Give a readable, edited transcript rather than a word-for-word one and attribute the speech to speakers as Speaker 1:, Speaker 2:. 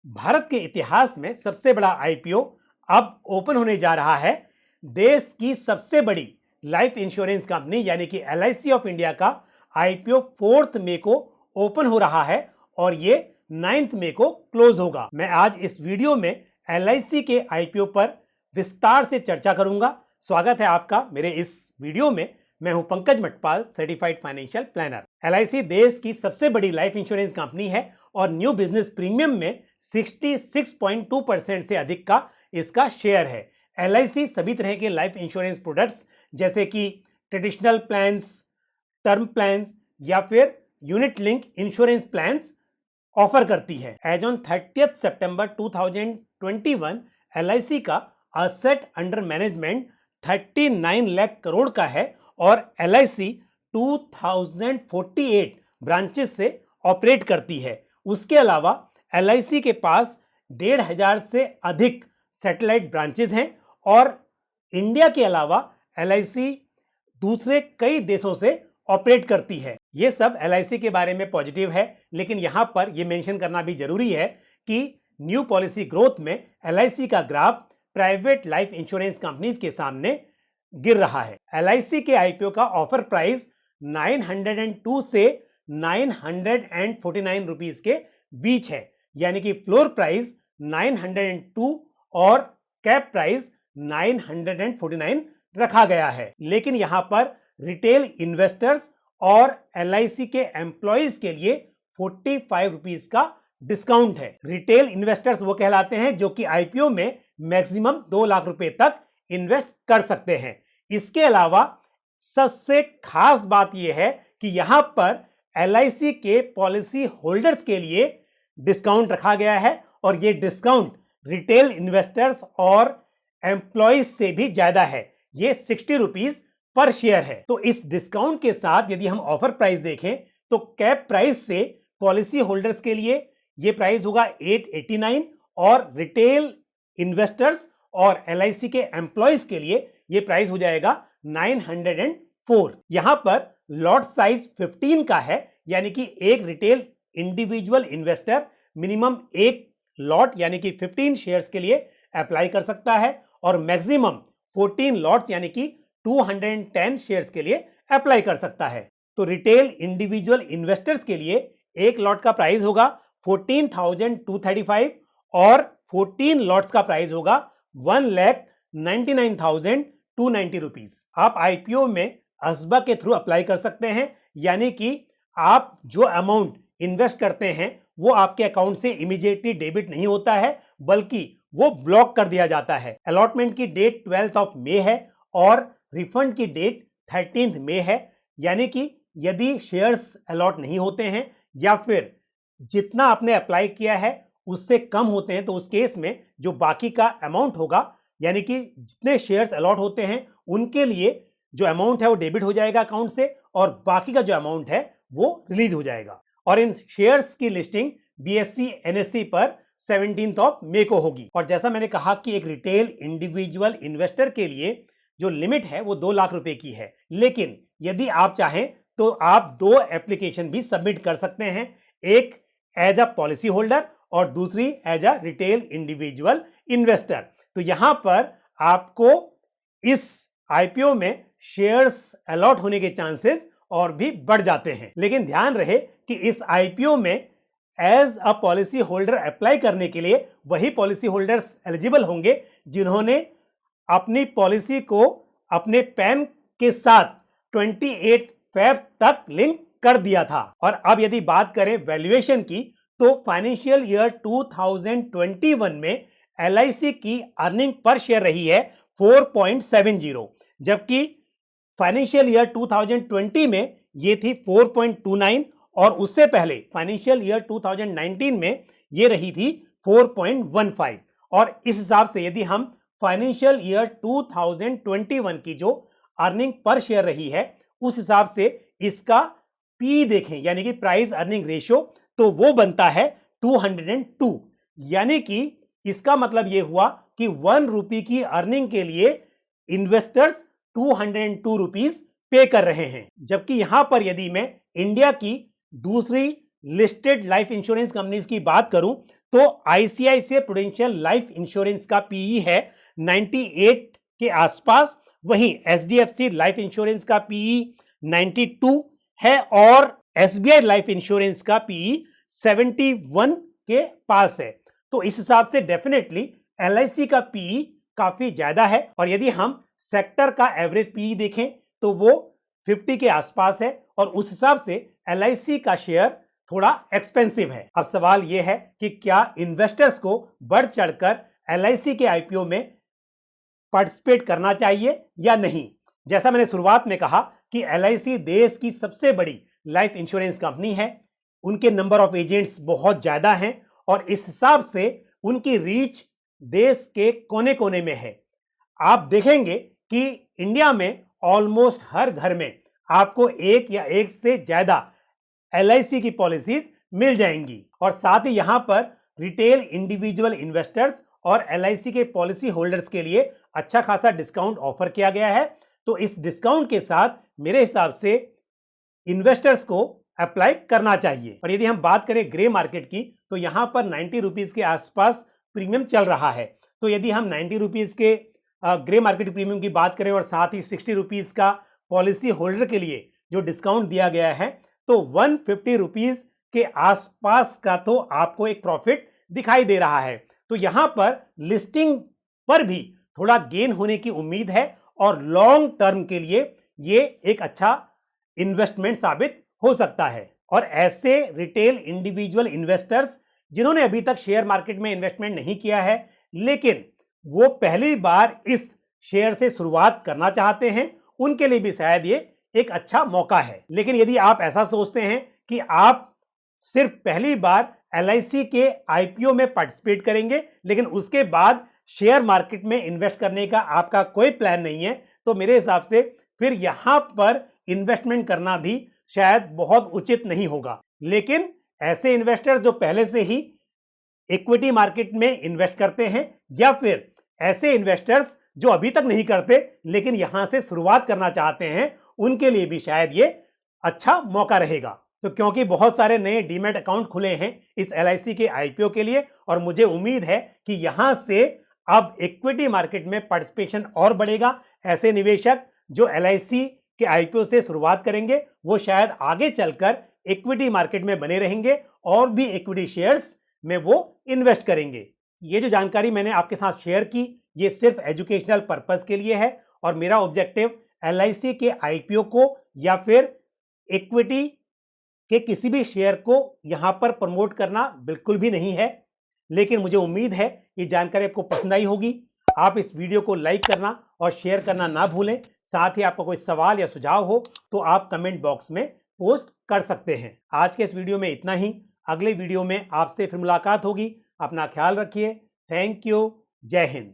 Speaker 1: भारत के इतिहास में सबसे बड़ा आईपीओ अब ओपन होने जा रहा है। देश की सबसे बड़ी लाइफ इंश्योरेंस कंपनी यानी कि एलआईसी ऑफ इंडिया का आईपीओ 4 मई को ओपन हो रहा है और ये 9 मई को क्लोज होगा। मैं आज इस वीडियो में एलआईसी के आईपीओ पर विस्तार से चर्चा करूंगा। स्वागत है आपका मेरे इस वीडियो में। मैं हूं Pankaj Matpal, certified financial planner. LIC देश की सबसे बड़ी लाइफ इंश्योरेंस कंपनी है और न्यू बिजनेस प्रीमियम में 66.2% से अधिक का इसका शेयर है। एलआईसी सभी तरह के लाइफ इंश्योरेंस प्रोडक्ट्स जैसे कि ट्रेडिशनल प्लान्स, टर्म प्लान्स या फिर unit link insurance plans offer करती है। एज ऑन 30 सितंबर 2021 एलआईसी का asset under management 39 lakh crore का है और एलआईसी 2048 ब्रांचेस से ऑपरेट करती है। उसके अलावा एलआईसी के पास 1,500 से अधिक सैटेलाइट ब्रांचेस हैं और इंडिया के अलावा एलआईसी दूसरे कई देशों से ऑपरेट करती है। ये सब एलआईसी के बारे में पॉजिटिव है, लेकिन यहां पर यह मेंशन करना भी जरूरी है कि न्यू पॉलिसी ग्रोथ में एलआईसी का graph private life insurance companies के सामने गिर रहा है। एलआईसी के आईपीओ का ऑफर प्राइस 902 से 949 रुपीस के बीच है, यानी कि फ्लोर प्राइस 902 और कैप प्राइस 949 रखा गया है। लेकिन यहां पर रिटेल इन्वेस्टर्स और एलआईसी के एम्प्लॉइज के लिए 45 रुपीस का डिस्काउंट है। रिटेल इन्वेस्टर्स वो कहलाते हैं जो कि आईपीओ में मैक्सिमम 2 लाख रुपए तक इन्वेस्ट कर सकते हैं। इसके अलावा सबसे खास बात यह है कि यहां पर एलआईसी के पॉलिसी होल्डर्स के लिए डिस्काउंट रखा गया है और यह डिस्काउंट रिटेल इन्वेस्टर्स और एम्प्लॉइज से भी ज्यादा है। यह 60 रुपीस पर शेयर है। तो इस डिस्काउंट के साथ यदि हम ऑफर प्राइस देखें तो कैप प्राइस से पॉलिसी होल्डर्स के लिए यह प्राइस होगा 889 और रिटेल इन्वेस्टर्स और एलआईसी के एम्प्लॉइज के लिए यह प्राइस हो जाएगा 904। यहां पर लॉट साइज 15 का है, यानी कि एक रिटेल इंडिविजुअल इन्वेस्टर मिनिमम एक लॉट यानी कि 15 शेयर्स के लिए अप्लाई कर सकता है और मैक्सिमम 14 लॉट्स यानी कि 210 शेयर्स के लिए अप्लाई कर सकता है। तो रिटेल इंडिविजुअल इन्वेस्टर्स के लिए एक लॉट का प्राइस होगा 14,235 और 14 लॉट्स का प्राइस होगा 1,99,290 रुपीस। आप आईपीओ में असबा के थ्रू अप्लाई कर सकते हैं, यानी कि आप जो अमाउंट इन्वेस्ट करते हैं वो आपके अकाउंट से इमीडिएटली डेबिट नहीं होता है, बल्कि वो ब्लॉक कर दिया जाता है। अलॉटमेंट की डेट 12 मई है और रिफंड की डेट 13 मई है, यानी कि यदि शेयर्स अलॉट नहीं होते हैं या फिर जितना आपने अप्लाई किया है उससे कम होते हैं तो उस केस में जो बाकी का अमाउंट होगा, यानी कि जितने शेयर्स अलॉट होते हैं उनके लिए जो अमाउंट है वो डेबिट हो जाएगा अकाउंट से और बाकी का जो अमाउंट है वो रिलीज हो जाएगा। और इन शेयर्स की लिस्टिंग बीएसई एनएसई पर 17 मई को होगी। और जैसा मैंने कहा कि एक रिटेल इंडिविजुअल इन्वेस्टर के लिए जो लिमिट है वो 2 लाख रुपए की है, लेकिन यदि आप चाहें तो आप 2 एप्लीकेशन भी सबमिट कर सकते हैं, एक एज अ पॉलिसी होल्डर और दूसरी as a retail individual investor. तो यहां पर आपको इस आईपीओ में शेयर्स अलॉट होने के चांसेस और भी बढ़ जाते हैं। लेकिन ध्यान रहे कि इस आईपीओ में as a policy holder apply करने के लिए वही पॉलिसी होल्डर्स एलिजिबल होंगे जिन्होंने अपनी पॉलिसी को अपने पैन के साथ 28 फेब तक लिंक कर दिया था। और अब यदि बात करें वैल्यूएशन की तो फाइनेंशियल ईयर 2021 में एलआईसी की अर्निंग पर शेयर रही है 4.70, जबकि फाइनेंशियल ईयर 2020 में ये थी 4.29 और उससे पहले फाइनेंशियल ईयर 2019 में ये रही थी 4.15। और इस हिसाब से यदि हम फाइनेंशियल ईयर 2021 की जो अर्निंग पर शेयर रही है उस हिसाब से इसका पी देखें, यानी कि प्राइस अर्निंग रेशियो, तो वो बनता है 202। यानी कि इसका मतलब यह हुआ कि 1 रुपये की अर्निंग के लिए इन्वेस्टर्स 202 रुपीस पे कर रहे हैं। जबकि यहां पर यदि मैं इंडिया की दूसरी लिस्टेड लाइफ इंश्योरेंस कंपनीज की बात करूं तो आईसीआईसीआई प्रूडेंशियल लाइफ इंश्योरेंस का पीई है 98 के आसपास, वहीं एचडीएफसी लाइफ इंश्योरेंस का पीई 92 है और एसबीआई लाइफ इंश्योरेंस का पीई 71 के पास है। तो इस हिसाब से डेफिनेटली एलआईसी का पीई काफी ज्यादा है। और यदि हम सेक्टर का एवरेज पीई देखें तो वो 50 के आसपास है और उस हिसाब से एलआईसी का शेयर थोड़ा एक्सपेंसिव है। अब सवाल यह है कि क्या इन्वेस्टर्स को बढ़ चढ़कर एलआईसी के आईपीओ में पार्टिसिपेट करना चाहिए या नहीं। जैसा मैंने शुरुआत में कहा कि एलआईसी देश की सबसे बड़ी लाइफ इंश्योरेंस कंपनी है, उनके नंबर ऑफ एजेंट्स बहुत ज्यादा हैं और इस हिसाब से उनकी रीच देश के कोने कोने में है। आप देखेंगे कि इंडिया में ऑलमोस्ट हर घर में आपको एक या एक से ज्यादा एलआईसी की पॉलिसीज मिल जाएंगी और साथ ही यहां पर रिटेल इंडिविजुअल इन्वेस्टर्स और एलआईसी के पॉलिसी होल्डर्स के लिए अच्छा खासा डिस्काउंट ऑफर किया गया है। तो इस डिस्काउंट के साथ मेरे हिसाब से इन्वेस्टर्स को अप्लाई करना चाहिए। और यदि हम बात करें ग्रे मार्केट की तो यहां पर 90 रुपीज के आसपास प्रीमियम चल रहा है। तो यदि हम 90 रुपीज के ग्रे मार्केट प्रीमियम की बात करें और साथ ही 60 रुपीज का पॉलिसी होल्डर के लिए जो डिस्काउंट दिया गया है तो 150 रुपीज के आसपास का तो आपको एक प्रॉफिट दिखाई दे रहा है। तो यहां पर लिस्टिंग पर भी थोड़ा गेन होने की उम्मीद है और लॉन्ग टर्म के लिए ये एक अच्छा इन्वेस्टमेंट साबित हो सकता है। और ऐसे रिटेल इंडिविजुअल इन्वेस्टर्स जिन्होंने अभी तक शेयर मार्केट में इन्वेस्टमेंट नहीं किया है लेकिन वो पहली बार इस शेयर से शुरुआत करना चाहते हैं, उनके लिए भी शायद ये एक अच्छा मौका है। लेकिन यदि आप ऐसा सोचते हैं कि आप सिर्फ पहली बार एलआईसी के आईपीओ में पार्टिसिपेट करेंगे लेकिन उसके बाद शेयर मार्केट में इन्वेस्ट करने का आपका कोई प्लान नहीं है, तो मेरे हिसाब से फिर यहां पर इन्वेस्टमेंट करना भी शायद बहुत उचित नहीं होगा। लेकिन ऐसे इन्वेस्टर्स जो पहले से ही इक्विटी मार्केट में इन्वेस्ट करते हैं या फिर ऐसे इन्वेस्टर्स जो अभी तक नहीं करते लेकिन यहां से शुरुआत करना चाहते हैं, उनके लिए भी शायद ये अच्छा मौका रहेगा। तो क्योंकि बहुत सारे नए डीमैट अकाउंट खुले हैं इस एलआईसी के आईपीओ के लिए और मुझे उम्मीद है कि यहां से अब इक्विटी मार्केट में पार्टिसिपेशन और बढ़ेगा। ऐसे निवेशक जो एलआईसी के आईपीओ से शुरुआत करेंगे वो शायद आगे चलकर इक्विटी मार्केट में बने रहेंगे और भी इक्विटी शेयर्स में वो इन्वेस्ट करेंगे। ये जो जानकारी मैंने आपके साथ शेयर की ये सिर्फ एजुकेशनल पर्पस के लिए है और मेरा ऑब्जेक्टिव एलआईसी के आईपीओ को या फिर इक्विटी के किसी भी शेयर को यहां पर प्रमोट करना बिल्कुल भी नहीं है। लेकिन मुझे उम्मीद है ये जानकारी आपको पसंद आई होगी। आप इस वीडियो को लाइक करना और शेयर करना ना भूलें। साथ ही आपको कोई सवाल या सुझाव हो तो आप कमेंट बॉक्स में पोस्ट कर सकते हैं। आज के इस वीडियो में इतना ही। अगले वीडियो में आपसे फिर मुलाकात होगी। अपना ख्याल रखिए। Thank you. जय हिंद।